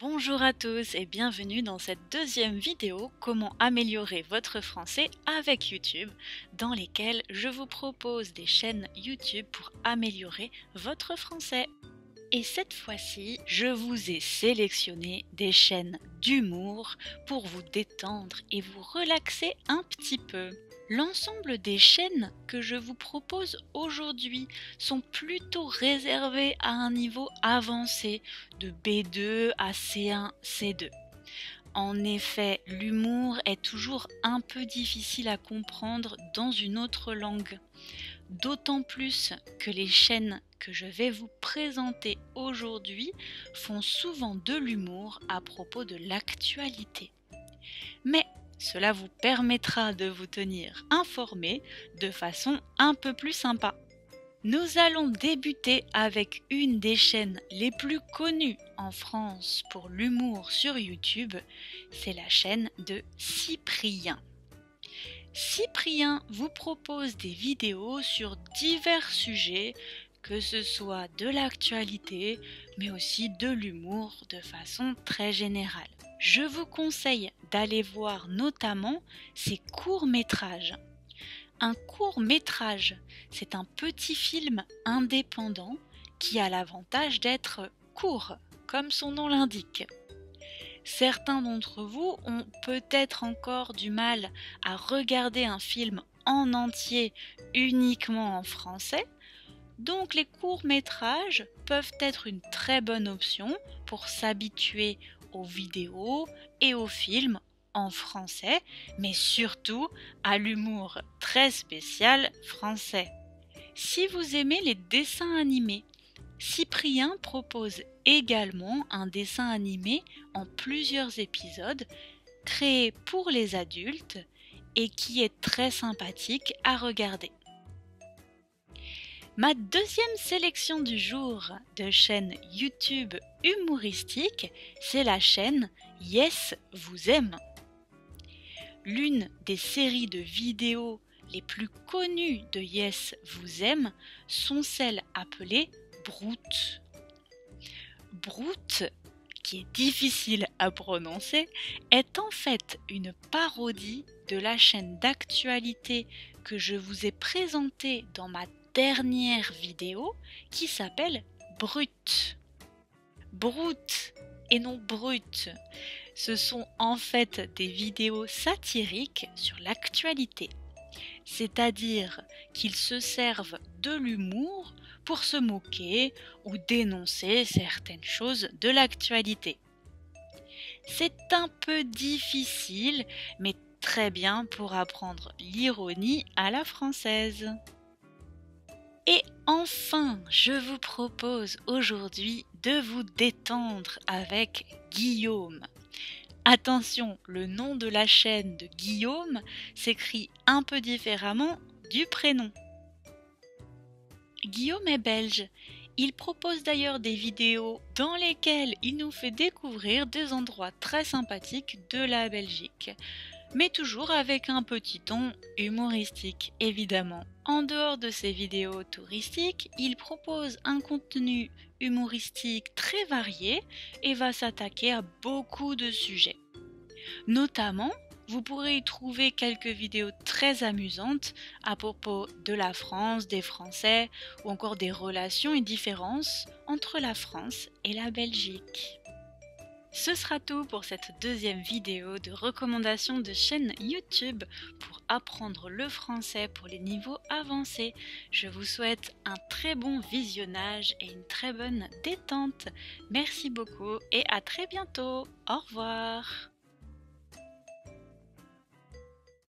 Bonjour à tous et bienvenue dans cette deuxième vidéo comment améliorer votre français avec YouTube, dans lesquelles je vous propose des chaînes YouTube pour améliorer votre français. Et cette fois-ci, je vous ai sélectionné des chaînes d'humour pour vous détendre et vous relaxer un petit peu. L'ensemble des chaînes que je vous propose aujourd'hui sont plutôt réservées à un niveau avancé de B2 à C1, C2. En effet, l'humour est toujours un peu difficile à comprendre dans une autre langue. D'autant plus que les chaînes que je vais vous présenter aujourd'hui font souvent de l'humour à propos de l'actualité. Mais cela vous permettra de vous tenir informé de façon un peu plus sympa. Nous allons débuter avec une des chaînes les plus connues en France pour l'humour sur YouTube, c'est la chaîne de Cyprien. Cyprien vous propose des vidéos sur divers sujets, que ce soit de l'actualité, mais aussi de l'humour de façon très générale. Je vous conseille d'aller voir notamment ses courts-métrages. Un court-métrage, c'est un petit film indépendant qui a l'avantage d'être court, comme son nom l'indique. Certains d'entre vous ont peut-être encore du mal à regarder un film en entier uniquement en français, donc les courts-métrages peuvent être une très bonne option pour s'habituer aux vidéos et aux films en français, mais surtout à l'humour très spécial français. Si vous aimez les dessins animés, Cyprien propose également un dessin animé en plusieurs épisodes créé pour les adultes et qui est très sympathique à regarder. Ma deuxième sélection du jour de chaîne YouTube humoristique, c'est la chaîne Yes vous aime. L'une des séries de vidéos les plus connues de Yes vous aime sont celles appelées Brut. Brut, qui est difficile à prononcer, est en fait une parodie de la chaîne d'actualité que je vous ai présentée dans ma dernière vidéo qui s'appelle Brut. Brut et non Brut. Ce sont en fait des vidéos satiriques sur l'actualité. C'est-à-dire qu'ils se servent de l'humour pour se moquer ou dénoncer certaines choses de l'actualité. C'est un peu difficile, mais très bien pour apprendre l'ironie à la française. Et enfin, je vous propose aujourd'hui de vous détendre avec Guillaume. Attention, le nom de la chaîne de Guillaume s'écrit un peu différemment du prénom. Guillaume est belge. Il propose d'ailleurs des vidéos dans lesquelles il nous fait découvrir des endroits très sympathiques de la Belgique, mais toujours avec un petit ton humoristique, évidemment. En dehors de ces vidéos touristiques, il propose un contenu humoristique très varié et va s'attaquer à beaucoup de sujets. Notamment, vous pourrez y trouver quelques vidéos très amusantes à propos de la France, des Français ou encore des relations et différences entre la France et la Belgique. Ce sera tout pour cette deuxième vidéo de recommandation de chaîne YouTube pour apprendre le français pour les niveaux avancés. Je vous souhaite un très bon visionnage et une très bonne détente. Merci beaucoup et à très bientôt. Au revoir.